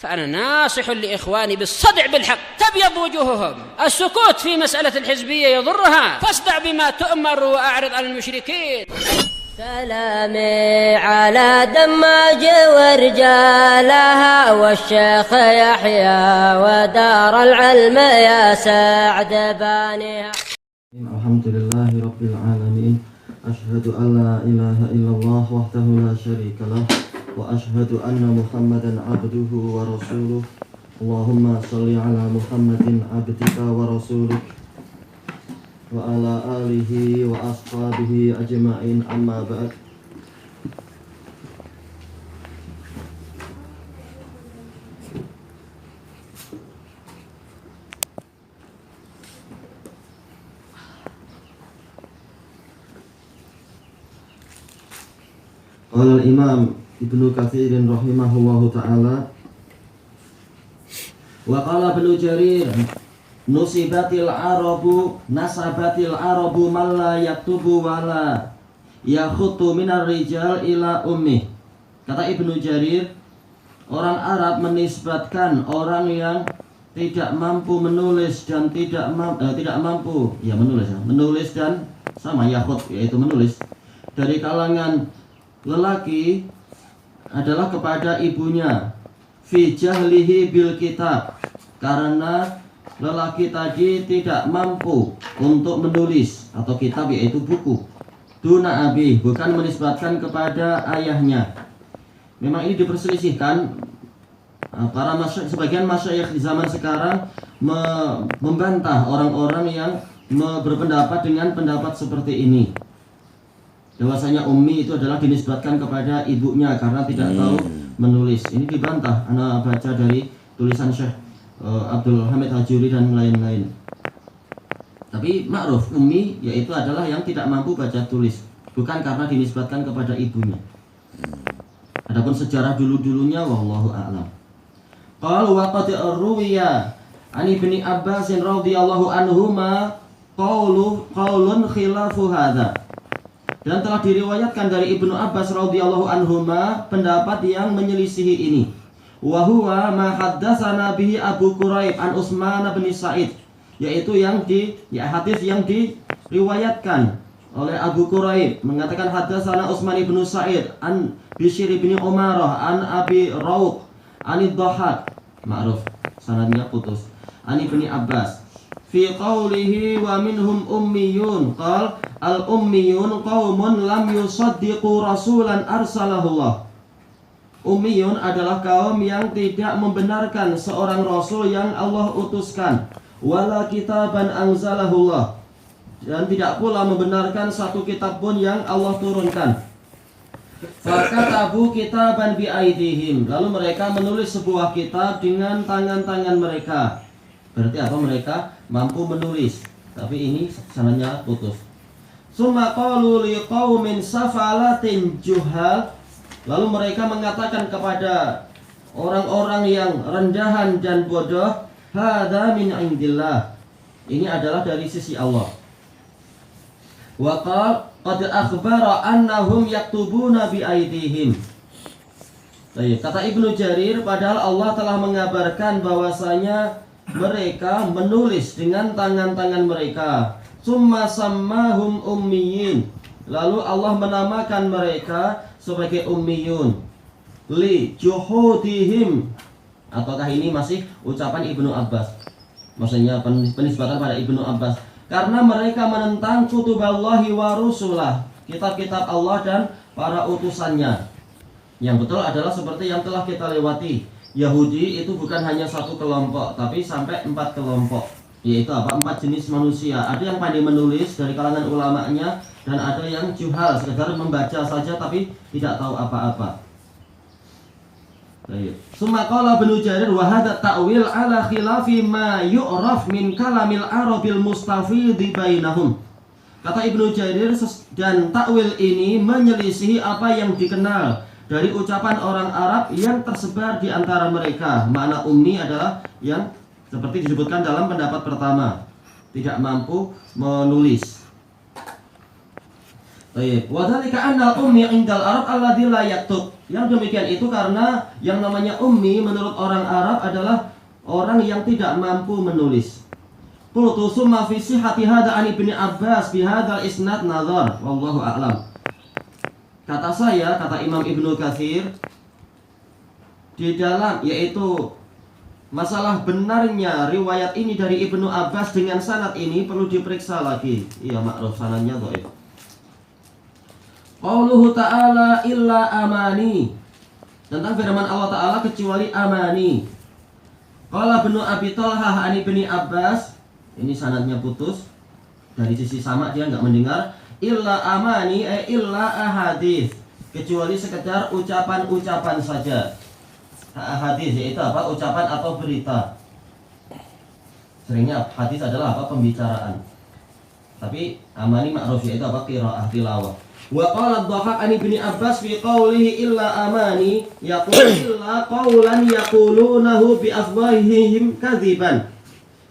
فأنا ناصح لإخواني بالصدع بالحق تبيض وجوههم. السكوت في مسألة الحزبية يضرها، فاصدع بما تؤمر وأعرض عن المشركين. سلامي على دماج ورجالها والشيخ يحيى ودار العلم يا سعد بانيها. الحمد لله رب العالمين. أشهد أن لا إله إلا الله وحده لا شريك له وأشهد أن محمدا عبده ورسوله. اللهم صل على محمد عبدك ورسولك وعلى آله وأصحابه أجمعين. أما بعد. Qala al-Imam Ibnu Katsir rahimahullahu ta'ala wa qala Ibnu Jarir nasabatil arabu man la yaktubu wa la yakhutu minar rijal ila ummi. Kata Ibnu Jarir, orang Arab menisbatkan orang yang tidak mampu menulis dan tidak mampu menulis dan sama yakhut, yaitu menulis, dari kalangan lelaki adalah kepada ibunya fi jahlihi bil kitab, karena lelaki tadi tidak mampu untuk menulis atau kitab, yaitu buku. Duna abi, bukan menisbatkan kepada ayahnya. Memang ini diperselisihkan. Para sebagian masyayikh di zaman sekarang membantah orang-orang yang berpendapat dengan pendapat seperti ini, bahwasanya ummi itu adalah dinisbatkan kepada ibunya karena tidak tahu menulis. Ini dibantah. Anda baca dari tulisan Syekh Abdul Hamid Hajuri dan lain-lain. Tapi ma'ruf, ummi yaitu adalah yang tidak mampu baca tulis, bukan karena dinisbatkan kepada ibunya. Adapun sejarah dulu-dulunya wallahu a'lam. Qala wa qad ruwiya an Ibni Abbas radhiyallahu anhuma qaulun khilafu hadza. Dan telah diriwayatkan dari Ibnu Abbas radhiyallahu anhuma pendapat yang menyelisihi ini. Wa huwa ma haddatsana bihi Abu Quraib an Utsman bin Sa'id, yaitu hadis yang diriwayatkan oleh Abu Quraib mengatakan haddatsana Utsman bin Sa'id an Bishr bin Umarah an Abi Rawq an Dhahhak, ma'ruf sanadnya putus, an Ibni Abbas fi qawlihi wa minhum ummiyun qal al ummiyun qaumun lam yusaddiqu rasulan arsalahullah. Ummiyun adalah kaum yang tidak membenarkan seorang rasul yang Allah utuskan, wala kitaban anzalahullah, dan tidak pula membenarkan satu kitab pun yang Allah turunkan. Fakatabu kitaban bi aidihim, lalu mereka menulis sebuah kitab dengan tangan-tangan mereka. Berarti apa? Mereka mampu menulis, tapi ini sanadnya putus. Summa qalu liqaumin safalatin juhal, lalu mereka mengatakan kepada orang-orang yang rendahan dan bodoh, hadza min indillah, ini adalah dari sisi Allah. Wa qala qad akhbara annahum yaktubuna bi aidihim. Kata Ibnu Jarir, padahal Allah telah mengabarkan bahwasanya mereka menulis dengan tangan-tangan mereka. Summa sammahum ummiyin, lalu Allah menamakan mereka sebagai ummiyun li juhudihim. Ataukah ini masih ucapan Ibnu Abbas? Maksudnya penisbatan pada Ibnu Abbas, karena mereka menentang kutuballahi wa rusulah, kitab-kitab Allah dan para utusannya. Yang betul adalah seperti yang telah kita lewati. Yahudi itu bukan hanya satu kelompok, tapi sampai 4 kelompok, yaitu 4 jenis manusia. Ada yang pandai menulis dari kalangan ulamanya, dan ada yang juhal, sekedar membaca saja tapi tidak tahu apa-apa. Summa qala Ibnu Jarir wa hadha ta'wil ala khilafi ma yu'raf min kalamil arabil mustafidhi bainahum. Kata Ibnu Jarir, dan takwil ini menyelisihi apa yang dikenal dari ucapan orang Arab yang tersebar di antara mereka. Makna ummi adalah yang seperti disebutkan dalam pendapat pertama, tidak mampu menulis. Baik, wa dzalika anna ummi 'indal Arab alladzi la yaktub. Yang demikian itu karena yang namanya ummi menurut orang Arab adalah orang yang tidak mampu menulis. Qultu summa fi sihhati hadza an Ibnu Abbas bi hadzal isnad nazar wallahu a'lam. Kata saya, kata Imam Ibnu Katsir, di dalam yaitu masalah benarnya riwayat ini dari Ibnu Abbas dengan sanad ini perlu diperiksa lagi. Iya, makruf sanadnya dhaif. Qauluhu ta'ala illa amani. Tentang firman Allah Ta'ala kecuali amani. Qala Ibnu Abi Thalhah an Ibnu Abbas, ini sanadnya putus. Dari sisi sama dia enggak mendengar. Illa amani illa ahadits. Kecuali sekedar ucapan-ucapan saja. Hadis yaitu apa? Ucapan atau berita. Seringnya hadis adalah apa? Pembicaraan. Tapi amani ma'ruf yaitu apa? Qiraah tilawah. Wa qala ad-Dhahhak an Ibnu Abbas fi qawlihi illa amani yaqulu illa qawlan yaqulunahu bi afwahihim kadziban.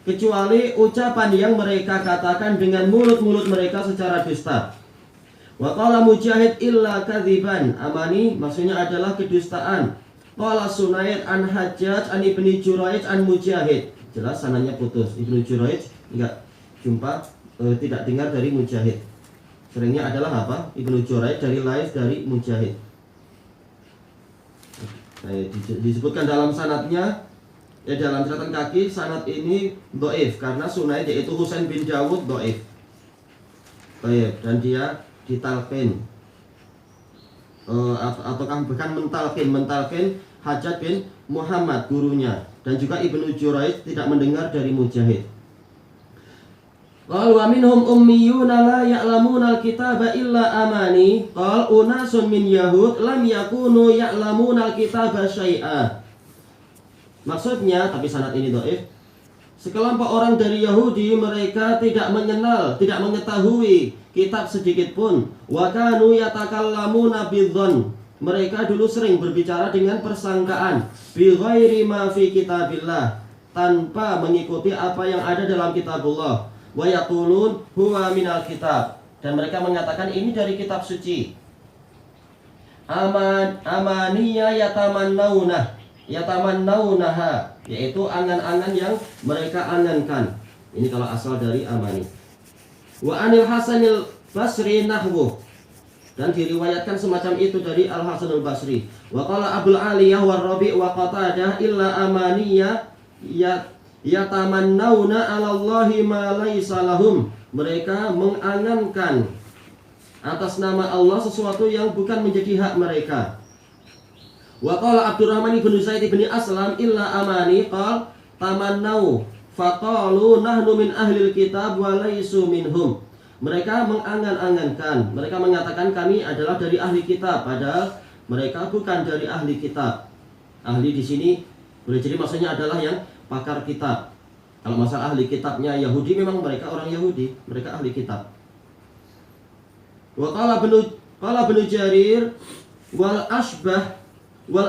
Kecuali ucapan yang mereka katakan dengan mulut-mulut mereka secara dusta. Wa qala Mujahid illa kadziban. Amani maksudnya adalah kedustaan. Qala Sunaid an Hajjaj an Ibnu Jurayj an Mujahid. Jelas sanadnya putus. Ibnu Jurayj enggak jumpa tidak dengar dari Mujahid. Seringnya adalah apa? Ibnu Jurayj dari Laits dari Mujahid. Disebutkan dalam sanadnya, ya dalam catatan kaki sanad ini dhaif karena Sunaid yaitu Husain bin Dawud dhaif. Baik, dan dia ditalqin ataukah bahkan mentalqin Hajjaj bin Muhammad gurunya, dan juga Ibnu Jurayj tidak mendengar dari Mujahid. Qal wa minhum ummiyuna la ya'lamuna al-kitaba illa amani. Qal unasun min yahud lam yakunu ya'lamuna al-kitaba syai'a. Maksudnya, tapi sanad ini dhaif. Sekelompok orang dari Yahudi, mereka tidak mengenal, tidak mengetahui kitab sedikit pun. Wa kanu yatakallamuna bidzann. Mereka dulu sering berbicara dengan persangkaan, bi ghairi ma fi kitabillah, tanpa mengikuti apa yang ada dalam kitabullah. Wa yaqulun huwa minal kitab, dan mereka mengatakan ini dari kitab suci. Amaniya yatamannaunaha, yaitu angan-angan yang mereka angankan. Ini kalau asal dari amani. Wa anil Hasanil Basri nahwu, dan diriwayatkan semacam itu dari Al Hasanul Basri. Wa qala Abul Aliyah wa Rabi' wa Qatadah illa amaniya yatamannawna 'ala Allahi ma laysa lahum. Mereka mengangankan atas nama Allah sesuatu yang bukan menjadi hak mereka. Wa qala Abdurrahman bin Zaid bin Aslam illa amani qal tamannau faqalu nahnu min ahlil kitab wa laysu minhum. Mereka mengangan-angankan, mereka mengatakan kami adalah dari ahli kitab, padahal mereka bukan dari ahli kitab. Ahli di sini boleh jadi maksudnya adalah yang pakar kitab. Kalau masalah ahli kitabnya Yahudi, memang mereka orang Yahudi, mereka ahli kitab. Wa qala Ibnu Jarir wal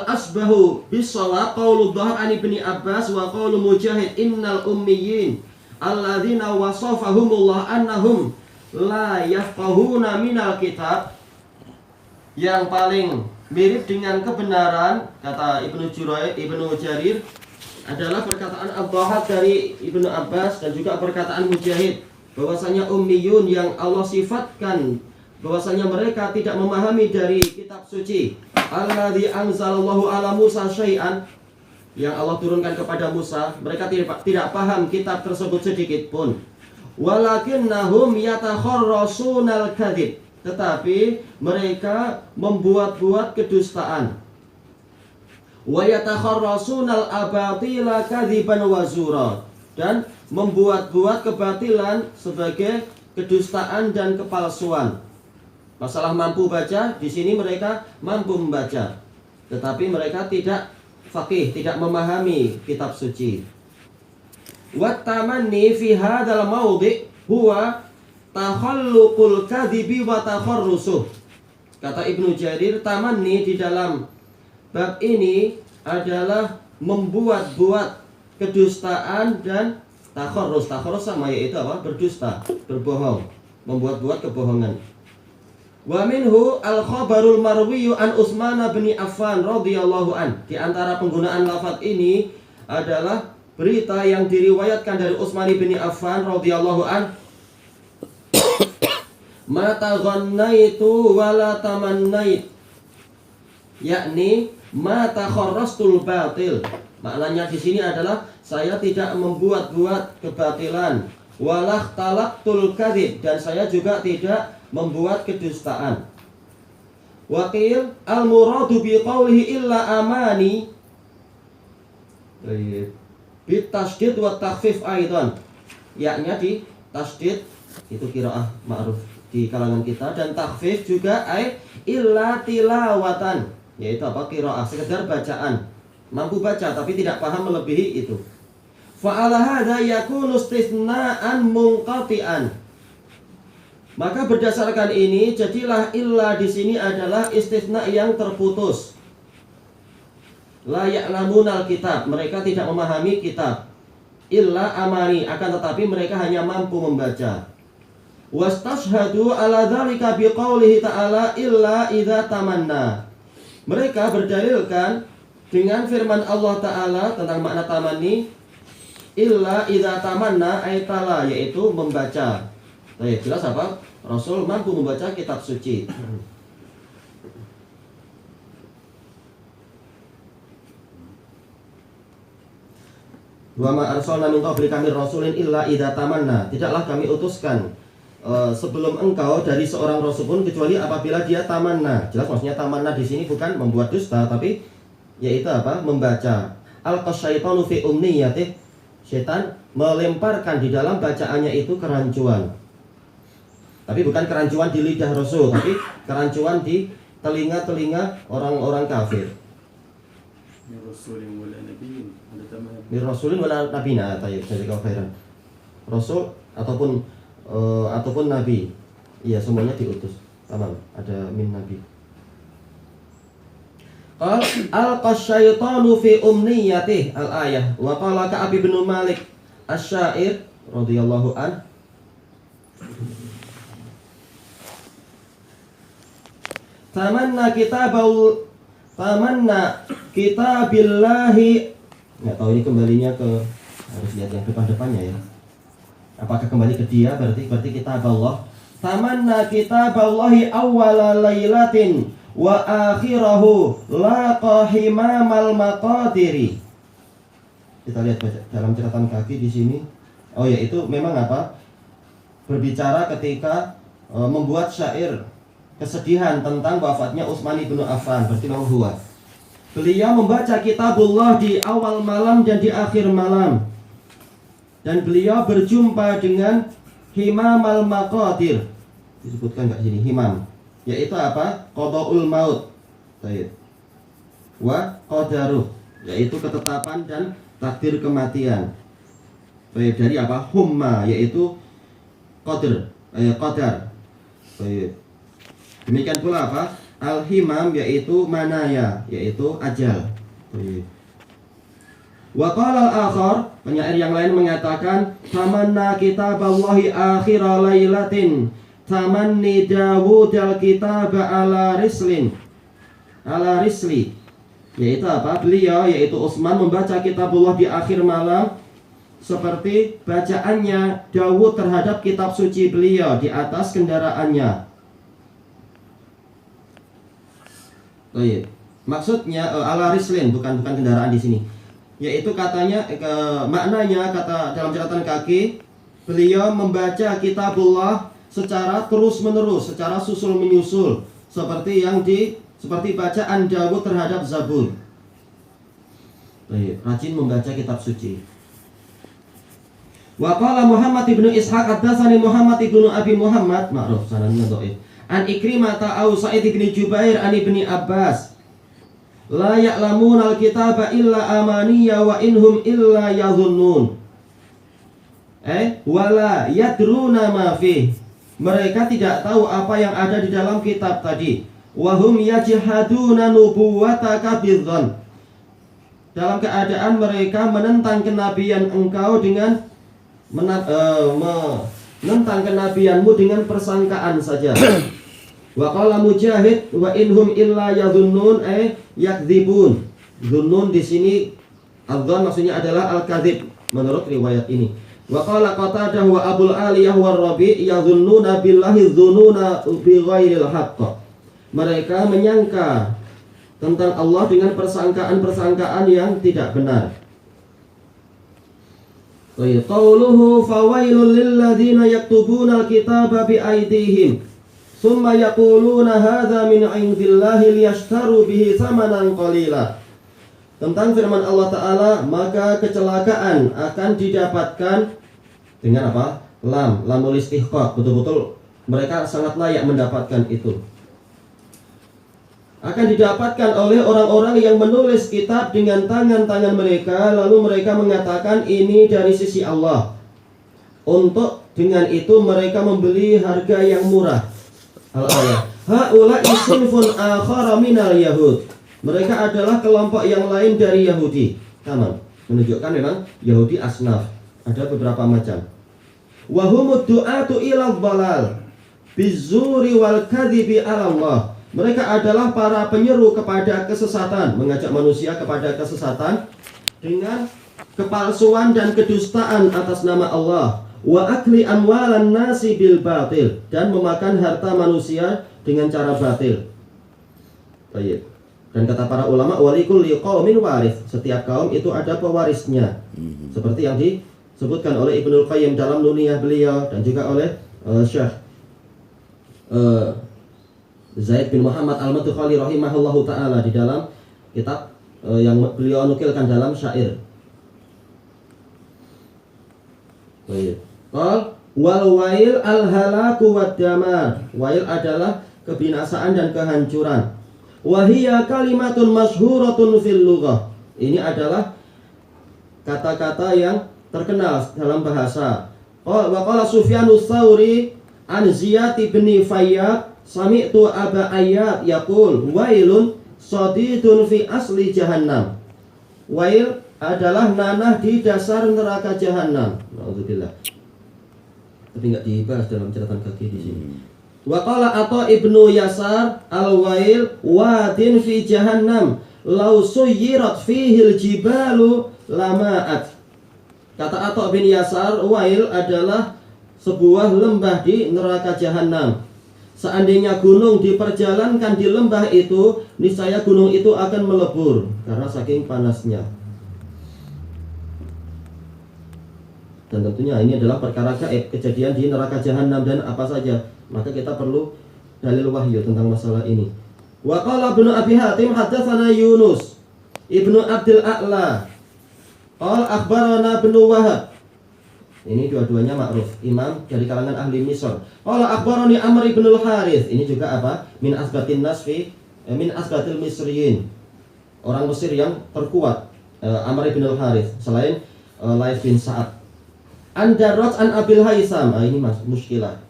asbahu bis-shawab qaulu Dhahhak an Ibnu Abbas wa qaulu Mujahid innal ummiyin alladzina wasafahumullah annahum la yafqahuna minal kitab. Yang paling mirip dengan kebenaran, kata Ibnu Jarir, adalah perkataan Ad-Dhahhak dari Ibnu Abbas dan juga perkataan Mujahid, bahwasanya ummiyun yang Allah sifatkan bahwasanya mereka tidak memahami dari kitab suci, alladzi anzalallahu ala Musa syai'an, yang Allah turunkan kepada Musa, mereka tidak paham kitab tersebut sedikit pun. Walakinnahum yatakharrasunal kadzib, tetapi mereka membuat-buat kedustaan. Wa yatakharrasunal abatila kadziban wa zura, dan membuat-buat kebatilan sebagai kedustaan dan kepalsuan. Masalah mampu baca, di sini mereka mampu membaca, tetapi mereka tidak faqih, tidak memahami kitab suci. Wa tamanni fi hadzal mawdi' huwa takhalluqul kadzibi wa takharrusuh. Kata Ibnu Jarir, tamanni di dalam bab ini adalah membuat-buat kedustaan dan takharrus. Takharrus sama yaitu apa? Berdusta, berbohong, membuat-buat kebohongan. Wa minhu al-khabarul marwiyu an Utsman bin Affan radhiyallahu an. Di antara penggunaan lafaz ini adalah berita yang diriwayatkan dari Utsman bin Affan radhiyallahu an. Ma taghannaitu wala tamannait. Yakni ma takharrastul batil. Maknanya di sini adalah saya tidak membuat-buat kebatilan, walah talaqtul kadzib, dan saya juga tidak membuat kedustaan. Waqil al-muradu bi qawlihi illa amani. Bi tasydid wa takhfif aidan. Yakni di tasydid itu qiraah ma'ruf di kalangan kita, dan takhfif juga illa tilawatan, yaitu apa? Qiraah, sekedar bacaan. Mampu baca tapi tidak paham melebihi itu. Fa'ala hadza yakunu istithna'an munqati'an. Maka berdasarkan ini jadilah illa di sini adalah istitsna yang terputus. La ya'lamunal kitab, mereka tidak memahami kitab. Illa amani, akan tetapi mereka hanya mampu membaca. Wastashhadu ala dzalika biqaulihi ta'ala illa idza tamanna. Mereka berdalilkan dengan firman Allah Ta'ala tentang makna tamanni, illa idza tamanna aytala, yaitu membaca. Baik, jelas apa? Rasul mampu membaca kitab suci. Wa ma arsalna min qablika mir rasulin illa idza tamanna. Tidaklah kami utuskan sebelum engkau dari seorang rasul pun kecuali apabila dia tamanna. Jelas maksudnya tamanna di sini bukan membuat dusta, tapi yaitu apa? Membaca. Al-qasyaitanu fi umniyatih. Setan melemparkan di dalam bacaannya itu kerancuan. Tapi bukan kerancuan di lidah Rasul, tapi kerancuan di telinga-telinga orang-orang kafir. Mir rasulin wala nabiyyin, ada tamam. Mir rasulin wala nabiyyin, tayyib, jazakallahu khairan. Rasul ataupun nabi. Iya, semuanya diutus. Tamam, ada min nabi. Qal al-qasyaitanu fi umniyatih al-ayah. Wa qala Ka'ab bin Malik asy-syair radhiyallahu an. Tamanna kitabillahi. Enggak tahu ini kembalinya ke, harus lihat yang depan-depannya ya. Apakah kembali ke dia berarti kitaballah. Tamanna kitaballahi awwala lailatin wa akhirahu laqa himamal maqadiri. Kita lihat dalam catatan kaki di sini. Oh ya, itu memang apa? Berbicara ketika membuat syair kesedihan tentang wafatnya Utsman bin Affan, berarti huwa. Beliau membaca kitabullah di awal malam dan di akhir malam. Dan beliau berjumpa dengan himamal maqadir. Disebutkan enggak sini himam? Yaitu apa? Qadaul maut. Baik. Wa qadaruh, yaitu ketetapan dan takdir kematian. Baik, dari apa? Humma, yaitu qadar. Baik. Demikian pula apa? Al-himam, yaitu manaya, yaitu ajal. Baik. Wa qala al-akhar, penyair yang lain mengatakan, tamanna kitaballahi akhira lailatin tamanni Dawud al-kitaba ala risli, yaitu apa? Beliau, yaitu Utsman, membaca kitabullah di akhir malam seperti bacaannya Dawud terhadap kitab suci beliau di atas kendaraannya. Baik. Maksudnya ala rislin, bukan kendaraan di sini. Yaitu katanya maknanya kata dalam catatan kaki, beliau membaca kitabullah secara terus-menerus, secara susul menyusul, seperti bacaan Dawud terhadap Zabur. Baik, rajin membaca kitab suci. Wa qala Muhammad ibnu Ishaq haddatsani Muhammad ibnu Abi Muhammad, ma'ruf sanadnya dhaif. An Ikrimah au Sa'id bin Jubair an Ibni Abbas. La ya'lamuna al-kitaba illa amaniya wa inhum illa yadhunnun. Wala yadruna ma fih. Mereka tidak tahu apa yang ada di dalam kitab tadi. Wahum yajhaduna nubuwataka bidzan. Dalam keadaan mereka menentang kenabian engkau dengan menentang kenabianmu dengan persangkaan saja. Wa qala Mujahid wa inhum illa yadhunnun ay yakdzibun. Dhunnun di sini adzan maksudnya adalah al-kadzib menurut riwayat ini. Wa qala Qatadah wa Abul Aliyah war Rabi' yadhunnuna billahi dhununa bi ghairil haqq. Mereka menyangka tentang Allah dengan persangkaan-persangkaan yang tidak benar. Qauluhu fawailul lil ladzina yaktubuna al-kitaba bi aydihim thumma yaquluna hadza min 'indillahi liyashtaru bihi thamanan qalila. Tentang firman Allah Ta'ala, maka kecelakaan akan didapatkan dengan apa? Lamul istihqaq. Betul-betul mereka sangat layak mendapatkan itu. Akan didapatkan oleh orang-orang yang menulis kitab dengan tangan-tangan mereka, lalu mereka mengatakan ini dari sisi Allah. Untuk dengan itu mereka membeli harga yang murah. Al-ayah. Haula'i sinfun akhara minal yahud. Mereka adalah kelompok yang lain dari Yahudi. Tamam. Menunjukkan memang Yahudi asnaf. Ada beberapa macam. Wa humud du'atu ila dhalal bizuri wal kadhibi 'ala Allah. Mereka adalah para penyeru kepada kesesatan, mengajak manusia kepada kesesatan dengan kepalsuan dan kedustaan atas nama Allah. Wa akli amwalan nasi bil batil, dan memakan harta manusia dengan cara batil. Baik. Dan kata para ulama, walikulli qaumin waris. Setiap kaum itu ada pewarisnya. Seperti yang disebutkan oleh Ibnul Qayyim dalam Nuniyah beliau dan juga oleh Syekh Zaid bin Muhammad Al-Madkhali rahimahullahu taala di dalam kitab yang beliau nukilkan dalam syair. Baik. Wal wail al-halaku wad damar. Wail adalah kebinasaan dan kehancuran. Wahiyya kalimatun masyhuratun fil lughah. Ini adalah kata-kata yang terkenal dalam bahasa. Wa qala Sufyanus Tsauri an Ziyad bin Fayyad sami'tu Aba Ayyad yaqul wailun sadidun fi asli jahannam. Wail adalah nanah di dasar neraka jahanam. Alhamdulillah. Tapi enggak dibahas dalam catatan kaki di sini. Wa qala Atha ibnu Yasar al-wail wadin fi jahannam law suyirat fihi al-jibalu lama'at. Kata Atha bin Yasar, wail adalah sebuah lembah di neraka jahanam. Seandainya gunung diperjalankan di lembah itu, niscaya gunung itu akan melebur karena saking panasnya. Dan tentunya ini adalah perkara gaib, kejadian di neraka jahanam dan apa saja. Maka kita perlu dalil wahyu tentang masalah ini. Wa qala Ibnu Abi Hatim haddatsana Yunus Ibnu Abdul A'la qala akhbarana Ibnu Wahab. Ini dua-duanya ma'ruf, imam dari kalangan ahli Misr. Qala akhbarani Amr ibn al-Harith. Ini juga apa? Min asbatin nasfi, min asbatil Misriyin. Orang Mesir yang terkuat, Amr ibn al-Harith, selain Laits bin Sa'ad. An Darraj an Abil Haisam. Ini muskilah.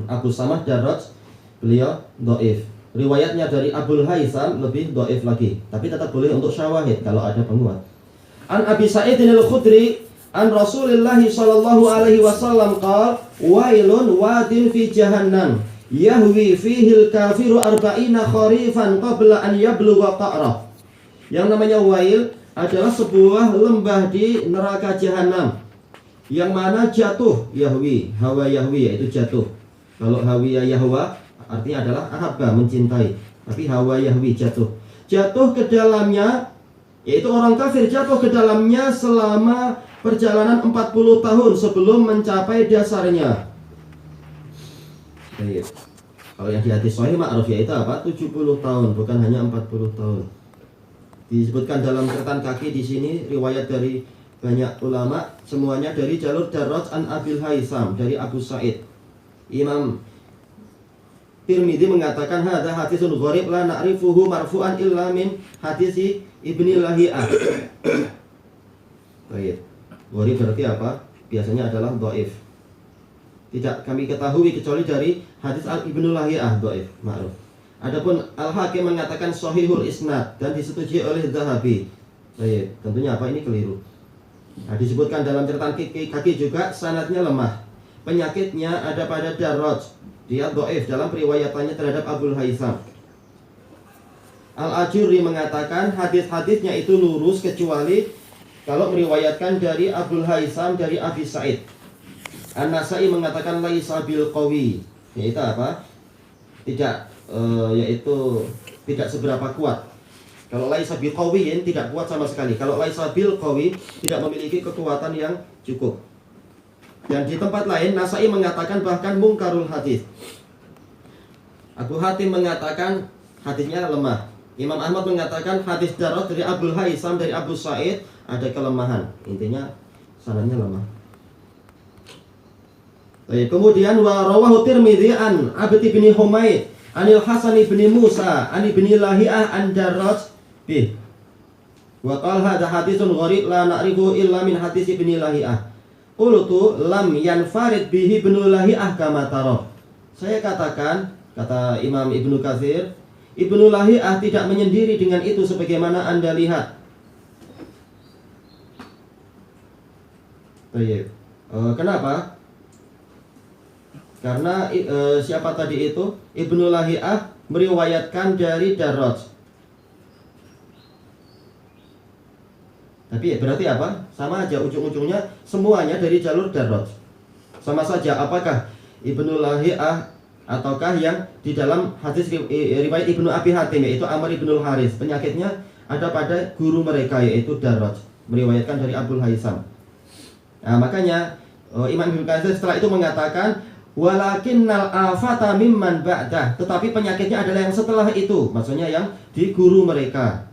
Abu Samah Darraj, beliau dhaif. Riwayatnya dari Abul Haisam lebih dhaif lagi, tapi tetap boleh untuk syawahid kalau ada penguat. An Abi Sa'id al-Khudri an Rasulillah sallallahu alaihi wasallam qala wailun wadin fi jahannam yahwi fihi al-kafiru arba'ina kharifan qabla an yablugha qa'rah. Yang namanya wail adalah sebuah lembah di neraka jahanam yang mana jatuh yahwi, hawa yahwi yaitu jatuh. Kalau hawiya yahwa artinya adalah ahabba, mencintai. Tapi hawa yahwi jatuh. Jatuh ke dalamnya, yaitu orang kafir jatuh ke dalamnya selama perjalanan 40 tahun sebelum mencapai dasarnya. Baik. Kalau yang di hadis sahih ma'ruf yaitu apa? 70 tahun, bukan hanya 40 tahun. Disebutkan dalam catatan kaki di sini riwayat dari banyak ulama, semuanya dari jalur Darraj an Abil Haisam, dari Abu Sa'id. Imam Tirmidzi mengatakan hadza hadisun gharib la na'rifuhu marfu'an illa min hadisi Ibnu Lahiyah. Baik. Gharib berarti apa? Biasanya adalah dhaif. Tidak kami ketahui kecuali dari hadis Ibnu Lahiyah, dhaif, ma'ruf. Adapun Al-Hakim mengatakan sahihul isnad dan disetujui oleh Zahabi. Baik, tentunya apa ini keliru. Nah, disebutkan dalam catatan kaki juga sanadnya lemah. Penyakitnya ada pada Darraj Dia dhaif dalam periwayatannya terhadap Abul Haitham. Al-Ajurri mengatakan hadis-hadisnya itu lurus kecuali kalau meriwayatkan dari Abul Haitham dari Abi Sa'id. An-Nasai mengatakan laisa bil qawi, yaitu apa? Tidak seberapa kuat. Kalau laisa bil qawiyin tidak kuat sama sekali. Kalau laisa bil qawi tidak memiliki kekuatan yang cukup. Dan di tempat lain Nasai mengatakan bahkan mungkarul hadis. Abu Hatim mengatakan hadisnya lemah. Imam Ahmad mengatakan hadis Darad dari Abul Haitham dari Abu Sa'id ada kelemahan. Intinya sanadnya lemah. Kemudian wa rawahu Tirmidzi an Abd bin Humaid anil Hasan bin Musa an ibn Lahiyah an Darad bih. Wa qala hadza haditsun gharib la na'rifu illa min hadis ibn Lahiyah. Qultu lam yanfarid bihi ibn Lahiyah kama tara. Saya katakan, kata Imam Ibnu Katsir, Ibnu Lahiyah tidak menyendiri dengan itu sebagaimana Anda lihat. Kenapa? Karena siapa tadi itu? Ibnu Lahiyah meriwayatkan dari Daraj. Tapi berarti apa? Sama aja, ujung-ujungnya semuanya dari jalur Daraj. Sama saja, apakah Ibnu Lahiyah ataukah yang di dalam hadis riwayat Ibnu Abi Hatim, yaitu Amr ibnul Haris, penyakitnya ada pada guru mereka yaitu Daraj, meriwayatkan dari Abul Haitham. Nah, makanya Imam Ibnu Katsir setelah itu mengatakan walakinnal afata mimman ba'dah, tetapi penyakitnya adalah yang setelah itu, maksudnya yang di guru mereka.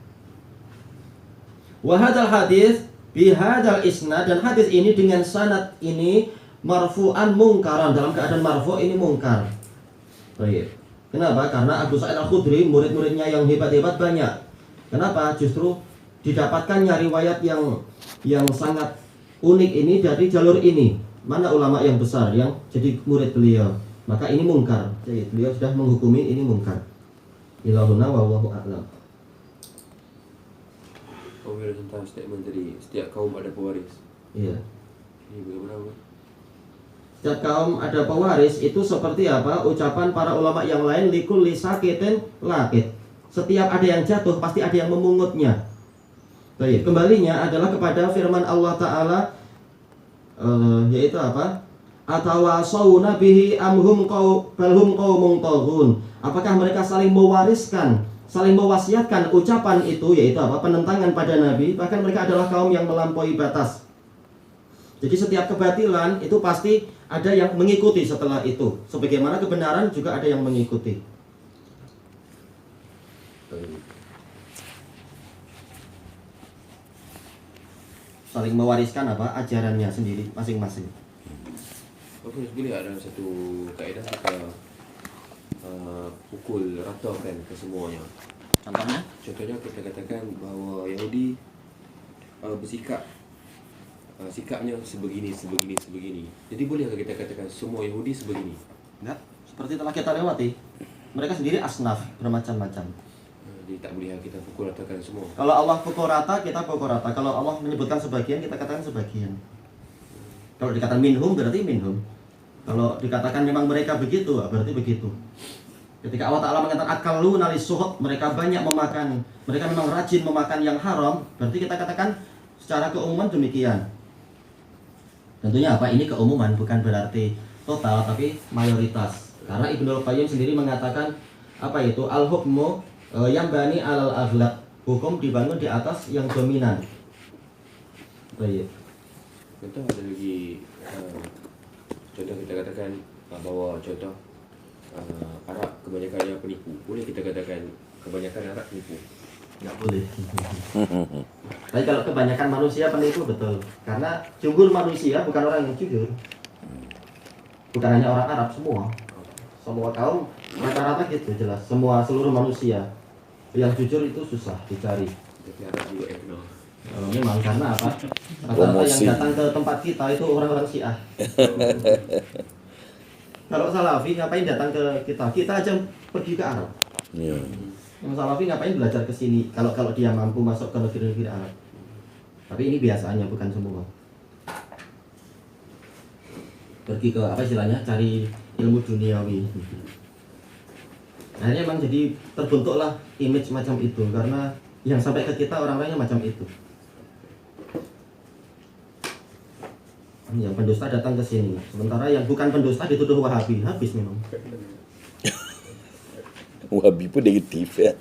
Wa hadzal hadis bi hadzal isnad, dan hadis ini dengan sanad ini marfu'an mungkaran, dalam keadaan marfu' ini mungkar. Baik. Kenapa? Karena Abu Sa'id Al-Khudri murid-muridnya yang hebat-hebat banyak. Kenapa? Justru didapatkannya riwayat yang sangat unik ini dari jalur ini. Mana ulama yang besar yang jadi murid beliau? Maka ini mungkar. Jadi beliau sudah menghukumi ini mungkar. Ilahuna wallahu a'lam. Kau bilang tentang statement tadi, setiap kaum ada pewaris. Iya. Ini bagaimana? Setiap kaum ada pewaris itu seperti apa? Ucapan para ulama yang lain, likulli sakitin lakit. Setiap ada yang jatuh pasti ada yang memungutnya. Baik, kembalinya adalah kepada firman Allah Ta'ala, yaitu apa? Atawasawna bihi amhum balhum qaumun taghun. Apakah mereka saling mewariskan, saling mewasiatkan ucapan itu, yaitu apa? Penentangan pada Nabi. Bahkan mereka adalah kaum yang melampaui batas. Jadi setiap kebatilan itu pasti ada yang mengikuti setelah itu. Sebagaimana kebenaran juga ada yang mengikuti. Saling mewariskan apa? Ajarannya sendiri masing-masing. Aku boleh ada satu kaedah kita pukul rata kan ke semuanya. Contohnya? Contohnya kita katakan bahawa Yahudi bersikap sikapnya sebegini. Jadi bolehkah kita katakan semua Yahudi sebegini? Enggak, seperti telah kita lewati. Mereka sendiri asnaf, bermacam-macam. Jadi tak boleh kita pukul ratakan semua. Kalau Allah pukul rata, kita pukul rata. Kalau Allah menyebutkan sebagian, kita katakan sebagian. Kalau dikatakan minhum, berarti minhum. Kalau dikatakan memang mereka begitu, berarti begitu. Ketika Allah Ta'ala mengatakan akaluna lisuhut, mereka banyak memakan, mereka memang rajin memakan yang haram, berarti kita katakan secara keumuman demikian. Tentunya apa? Ini keumuman, bukan berarti total, tapi mayoritas. Karena Ibnul Qayyim sendiri mengatakan apa itu? Al-hukmu yang bani alal aghlab. Hukum dibangun di atas yang dominan. Baik. Contoh ada lagi contoh kita katakan bahawa contoh Arab kebanyakan yang penipu. Boleh kita katakan kebanyakan Arab penipu? Nggak boleh. Tapi kalau kebanyakan manusia penipu, betul. Karena jumhur manusia bukan orang yang jujur. Bukan hanya orang Arab, semua kaum rata-rata gitu, jelas. Seluruh manusia yang jujur itu susah dicari. Tapi Arab juga kenal. Memang karena apa? Rata-rata yang datang ke tempat kita itu orang-orang Syiah. Kalau Salafi ngapain datang ke kita? Kita aja pergi ke Arab. Iya. Yang Salafi ngapain belajar ke sini? Kalau dia mampu masuk ke negeri-negeri Arab. Tapi ini biasanya, bukan semua. pergi ke apa istilahnya, cari ilmu duniawi. Akhirnya emang jadi terbentuklah image macam itu, karena yang sampai ke kita orang-orangnya macam itu. Yang pendusta datang ke sini, sementara yang bukan pendusta dituduh Wahabi, habis memang. Wahabi pun negatif ya.